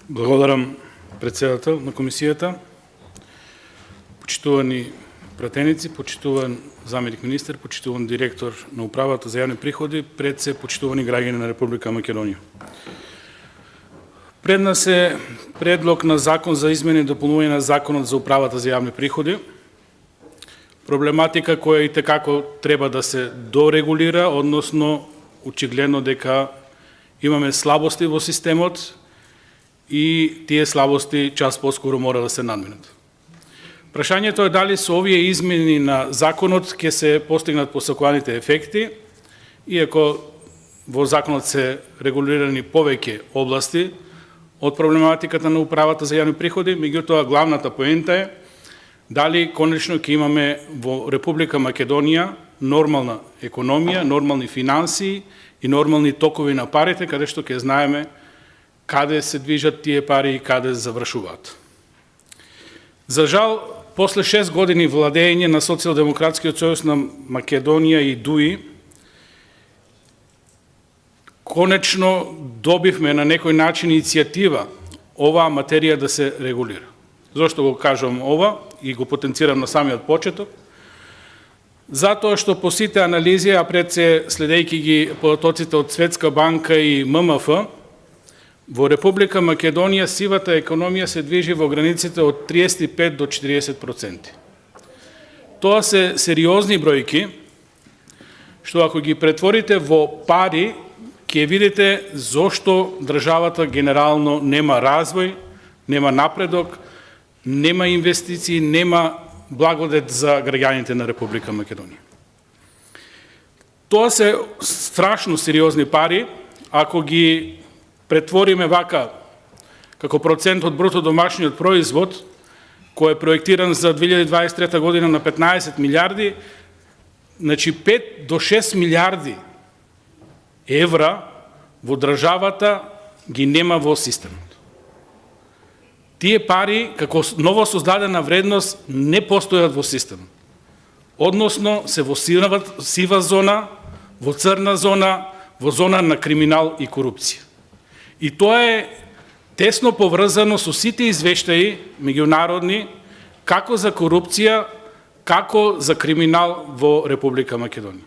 Благодарам, председател на комисијата, почитувани пратеници, почитуван заменик министер, почитуван директор на Управата за јавни приходи, пред се почитувани граѓани на Република Македонија. Пред нас е предлог на закон за измени и дополнување на Законот за Управата за јавни приходи. Проблематика која и текако треба да се дорегулира, односно очигледно дека имаме слабости во системот и тие слабости час поскоро мора да се надминат. Прашањето е дали со овие измени на законот ќе се постигнат посакуваните ефекти, иако во законот се регулирани повеќе области од проблематиката на Управата за јавни приходи, меѓутоа главната поента е дали конечно ќе имаме во Република Македонија нормална економија, нормални финансии и нормални токови на парите, каде што ќе знаеме каде се движат тие пари и каде завршуваат. За жал, после 6 години владење на Социјалдемократскиот сојуз на Македонија и ДУИ, конечно добивме на некој начин иницијатива оваа материја да се регулира. Зошто го кажам ова и го потенцирам на самиот почеток? Затоа што по сите анализи, а пред се следејќи ги податоците од Светска банка и ММФ, во Република Македонија сивата економија се движи во границите од 35 до 40%. Тоа се сериозни бројки, што ако ги претворите во пари, ќе видите зошто државата генерално нема развој, нема напредок, нема инвестиции, нема благодет за граѓаните на Република Македонија. Тоа се страшно сериозни пари, ако ги претвориме вака како процент од бруто домашниот производ, кој е проектиран за 2023 година на 15 милиарди, значи 5 до 6 милиарди евра во државата ги нема во системот. Тие пари, како ново создадена вредност, не постојат во системот. Односно, се во сива зона, во црна зона, во зона на криминал и корупција. И тоа е тесно поврзано со сите извештаи меѓународни, како за корупција, како за криминал во Република Македонија.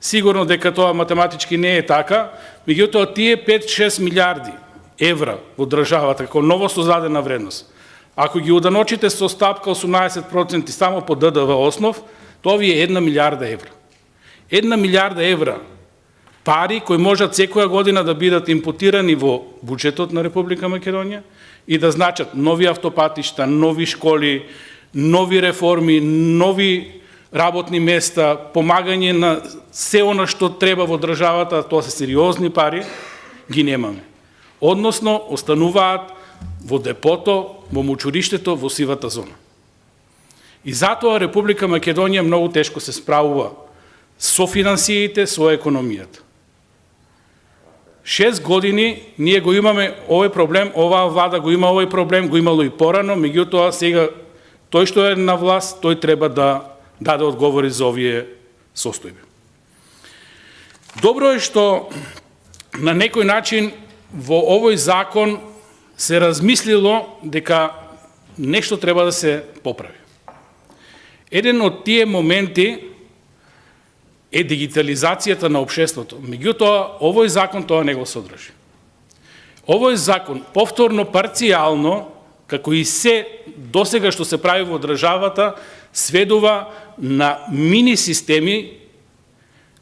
Сигурно дека тоа математички не е така, меѓутоа тие 5-6 милиарди евра во државата како ново создадена вредност, ако ги уданочите со стапка 18% само по ДДВ основ, тоа ви е 1 милиарда евра. 1 милиарда евра пари кои можат секоја година да бидат импутирани во буџетот на Република Македонија и да значат нови автопатишта, нови школи, нови реформи, нови работни места, помагање на се она што треба во државата, тоа се сериозни пари, ги немаме. Односно, остануваат во депото, во мучуриштето, во сивата зона. И затоа Република Македонија многу тешко се справува со финансиите, со економијата. 6 години ние го имаме овој проблем, оваа влада го има овој проблем, го имало и порано, меѓутоа сега тој што е на власт, тој треба да даде одговори за овие состојби. Добро е што на некој начин во овој закон се размислило дека нешто треба да се поправи. Еден од тие моменти е дигитализацијата на општеството. Меѓутоа, овој закон тоа не го содржи. Овој закон повторно, парцијално, како и се досега што се прави во државата, сведува на мини системи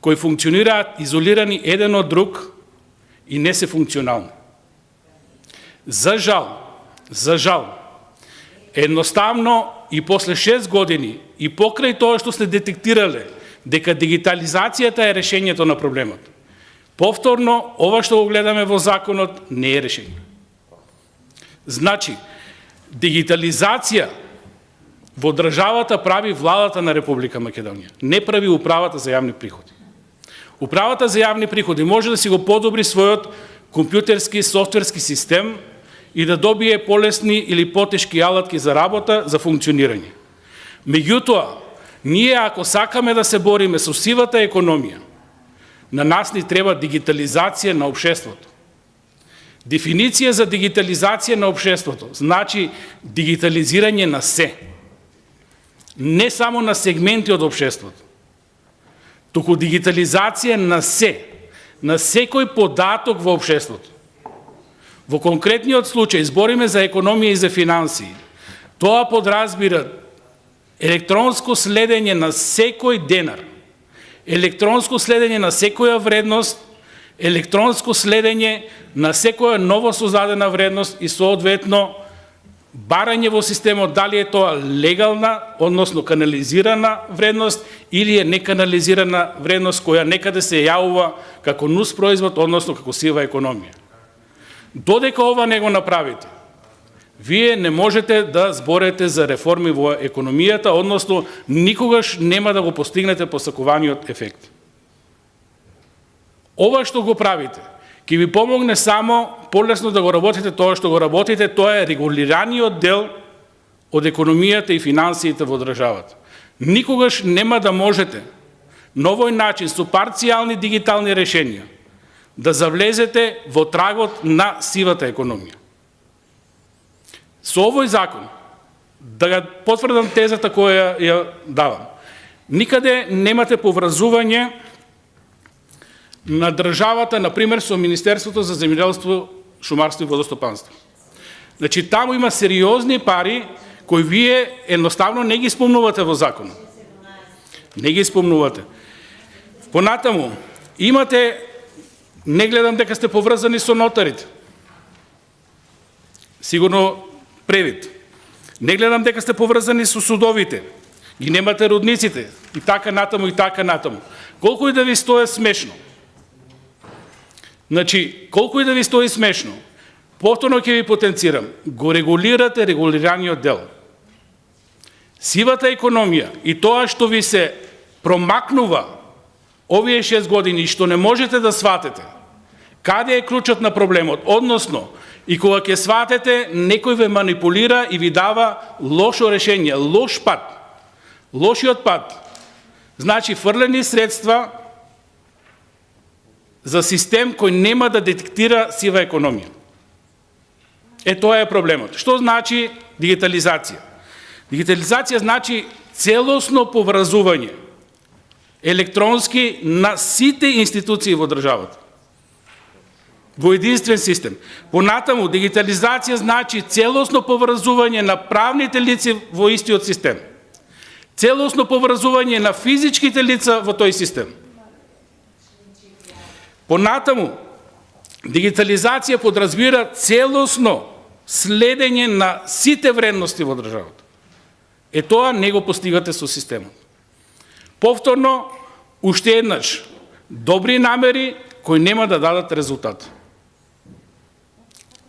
кои функционираат изолирани еден од друг и не се функционални. За жал, едноставно и после 6 години и покрај тоа што сте детектирале дека дигитализацијата е решењето на проблемот, повторно, ова што го гледаме во законот не е решение. Значи, дигитализација во државата прави владата на Република Македонија, не прави Управата за јавни приходи. Управата за јавни приходи може да си го подобри својот компјутерски софтверски систем и да добие полесни или потешки алатки за работа, за функционирање. Меѓутоа, ние ако сакаме да се бориме со сивата економија, на нас ни треба дигитализација на општеството. Дефиниција за дигитализација на општеството значи дигитализирање на се. Не само на сегменти од општеството, туку дигитализација на се, на секој податок во општеството. Во конкретниот случај збориме за економија и за финансии. Тоа подразбира електронско следење на секој денар, електронско следење на секоја вредност, електронско следење на секоја ново создадена вредност и соодветно барање во системот дали е тоа легална, односно канализирана вредност или е неканализирана вредност која некаде се јавува како нус производ, односно како сива економија. Додека ова не го направите, вие не можете да зборете за реформи во економијата, односно никогаш нема да го постигнете посакуваниот ефект. Ова што го правите, ќе ви помогне само полесно да го работите тоа што го работите, тоа е регулираниот дел од економијата и финансиите во државата. Никогаш нема да можете на овој начин со парцијални дигитални решенија да завлезете во трагот на сивата економија. Со овој закон, да ја потврдам тезата која ја давам, никаде немате поврзување на државата, например, со Министерството за земјоделство, шумарство и водостопанство. Значи, таму има сериозни пари кои вие едноставно не ги спомнувате во законот. Не ги спомнувате. Понатаму, имате, не гледам дека сте поврзани со нотарите. Сигурно превид. Не гледам дека сте поврзани со судовите. Ги немате родниците. И така натаму, и така натаму. Колку и да ви стои смешно. Значи, колку и да ви стои смешно, повторно ќе ви потенцирам, го регулирате регулираниот дел. Сивата економија и тоа што ви се промакнува овие 6 години и што не можете да сватете, каде е клучот на проблемот, односно, и кога ќе сватете, некој ве манипулира и ви дава лошо решение, лош пат. Лошиот пат, значи фрлени средства за систем кој нема да детектира сива економија. Тоа е проблемот. Што значи дигитализација? Дигитализација значи целосно поврзување електронски на сите институции во државата. Во единствен систем. Понатаму, дигитализација значи целосно поврзување на правните лица во истиот систем. Целосно поврзување на физичките лица во тој систем. Понатаму, дигитализација подразбира целосно следење на сите вредности во државата. Тоа не го постигате со системот. Повторно, уште еднаш, добри намери кои нема да дадат резултат.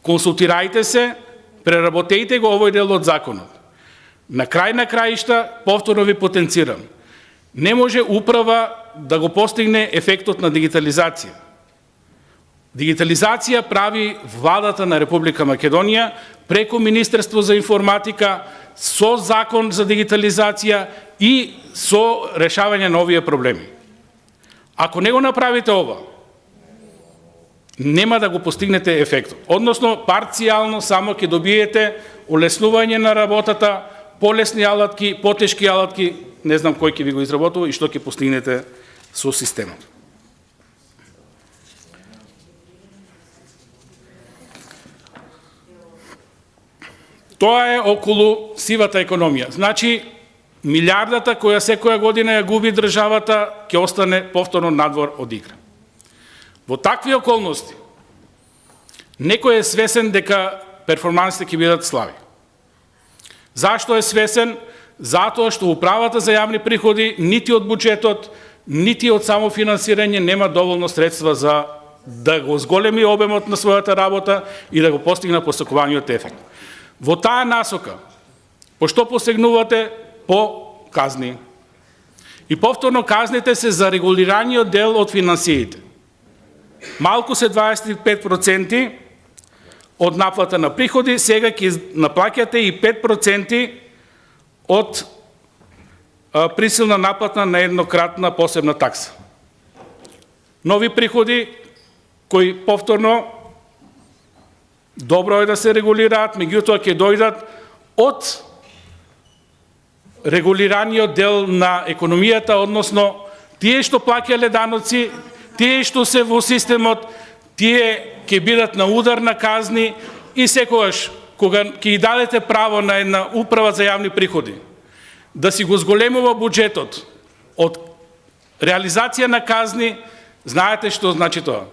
Консултирајте се, преработејте го овој дел од законот. На крај на краишта, повторно ви потенцирам, не може управа да го постигне ефектот на дигитализација. Дигитализација прави владата на Република Македонија преку Министерство за информатика, со закон за дигитализација и со решавање на овие проблеми. Ако не го направите ова, нема да го постигнете ефектот. Односно, парцијално само ќе добиете улеснување на работата, полесни алатки, потешки алатки, не знам кој ќе ви го изработува и што ќе постигнете со системот. Тоа е околу сивата економија. Значи, милиардата која секоја година ја губи државата ќе остане повторно надвор од игра. Во такви околности, некој е свесен дека перформансите ќе бидат слаби. Зашто е свесен? Затоа што управата за јавни приходи нити од буџетот, нити од самофинансирање нема доволно средства за да го зголеми обемот на својата работа и да го постигне посакуваниот ефект. Во таа насока, пошто посегнувате по казни? И повторно казните се за регулираниот дел од финансиите. Малку се 25% од наплата на приходи, сега ќе наплаќате и 5% од присилна наплата на еднократна посебна такса. Нови приходи кои повторно добро е да се регулираат, меѓутоа ќе дојдат од регулираниот дел на економијата, односно тие што плаќале даноци, тие што се во системот, тие ќе бидат на удар на казни и секогаш кога ќе ги дадете право на една управа за јавни приходи да си го зголемува буџетот од реализација на казни, знаете што значи тоа.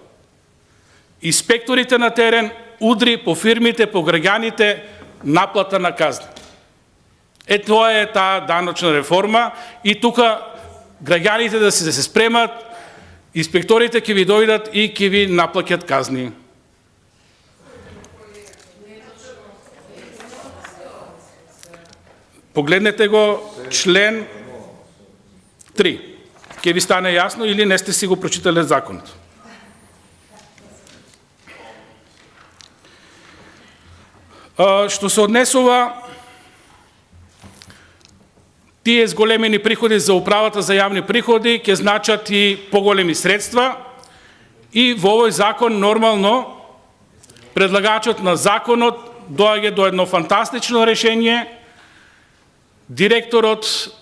Инспекторите на терен, удри по фирмите, по граѓаните, наплата на казни. Тоа е таа даночна реформа и тука граѓаните да се спремат, инспекторите ќе ви дојдат и ќе ви наплаќат казни. Погледнете го член 3. Ќе ви стане јасно или не сте си го прочитале законот. Што се однесува тие зголемени приходи за управата за јавни приходи ќе значат и поголеми средства и во овој закон нормално предлагачот на законот доаѓа до едно фантастично решение. Директорот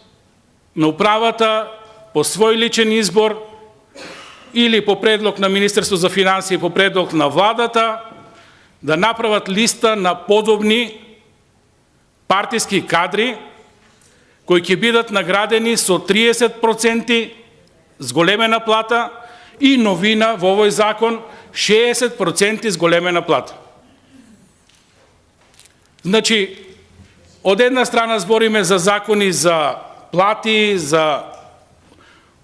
на управата по свој личен избор или по предлог на Министерство за финансии и по предлог на владата да направат листа на подобни партиски кадри кои ќе бидат наградени со 30% зголемена плата и новина во овој закон 60% зголемена плата. Значи, од една страна збориме за закони за плати, за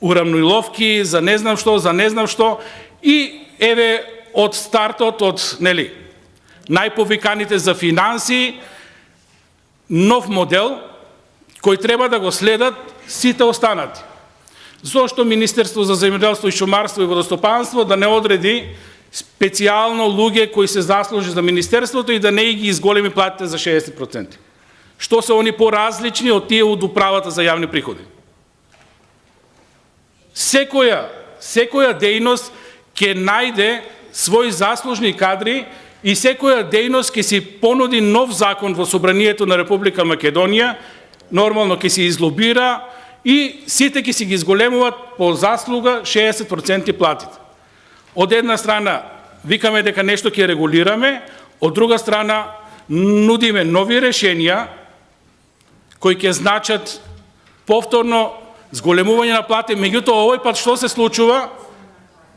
урамниловки, за не знам што и еве од стартот, од најповиканите за финансии, нов модел кој треба да го следат сите останати. Зошто Министерство за земјоделство и шумарство и водостопанство да не одреди специјално луѓе кои се заслужи за Министерството и да не ги изголеми платите за 60%? Што се они поразлични од тие од управата за јавни приходи? Секоја дејност ќе најде своји заслужни кадри и секоја дејност ќе си понуди нов закон во Собранието на Република Македонија, нормално ќе се излобира и сите ќе си ги изголемуваат по заслуга 60% платите. Од една страна викаме дека нешто ќе регулираме, од друга страна нудиме нови решенија кои ќе значат повторно зголемување на плати, меѓутоа овој пат што се случува?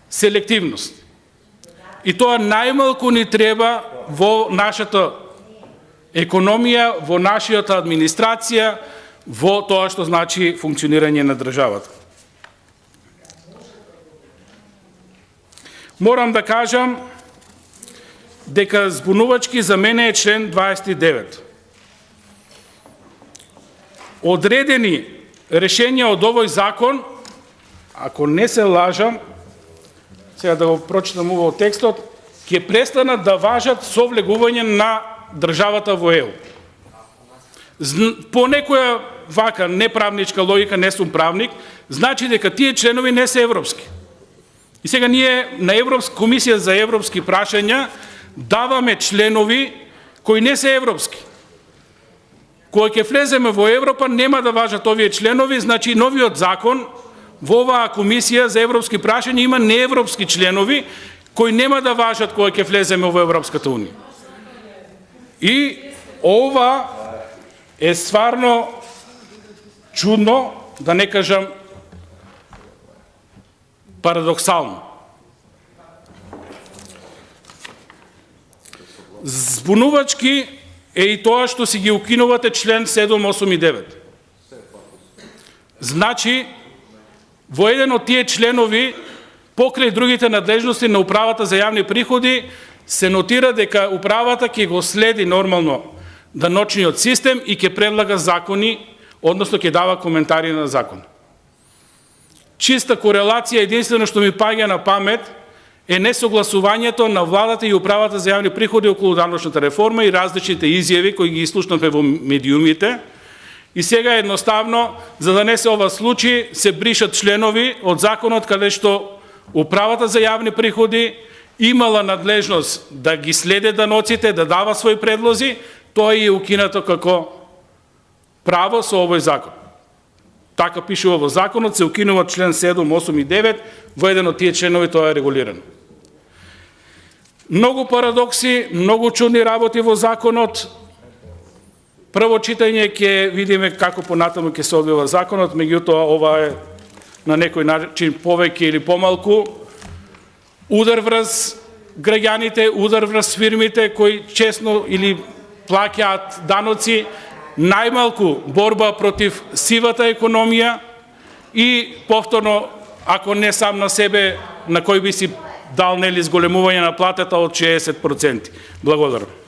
Селективност. И тоа најмалку ни треба во нашата економија, во нашата администрација, во тоа што значи функционирање на државата. Морам да кажам дека збунувачки за мене е член 29. Одредени решенија од овој закон, ако не се лажам, сега да го прочитам уво текстот, ќе престанат да важат со влегување на државата во ЕУ. По некоја вака неправничка логика, не сум правник, значи дека тие членови не се европски. И сега ние на Комисија за европски прашања даваме членови кои не се европски. Кога ќе влеземе во Европа, нема да важат овие членови, значи новиот закон во оваа Комисија за европски прашања има неевропски членови кои нема да важат кога ќе влеземе во Европската унија. И ова е стварно чудно, да не кажам парадоксално. Збунувачки е и тоа што си ги укинувате член 7, 8 и 9. Значи, во еден од тие членови, покрај другите надлежности на управата за јавни приходи, се нотира дека управата ќе го следи нормално даночниот систем и ќе предлага закони, односно ќе дава коментари на закон. Чиста корелација, единствено што ми паѓа на памет, е несогласувањето на владата и управата за јавни приходи околу даночната реформа и различните изјави кои ги слушнавме во медиумите. И сега едноставно, за да не се ова случи, се бришат членови од законот каде што управата за јавни приходи имала надлежност да ги следе даноците, да дава своји предлози, тоа е укинато како право со овој закон. Така пише во законот, се укинува член 7, 8 и 9, во еден од тие членови тоа е регулирано. Многу парадокси, многу чудни работи во законот. Прво читање ќе видиме како понатаму ќе се одвива законот, меѓутоа ова е на некој начин повеќе или помалку удар врз граѓаните, удар врз фирмите кои честно или плаќаат даноци, најмалку борба против сивата економија и повторно, ако не сам на себе, на кој би си дал нели зголемување на платата од 60%. Благодарам.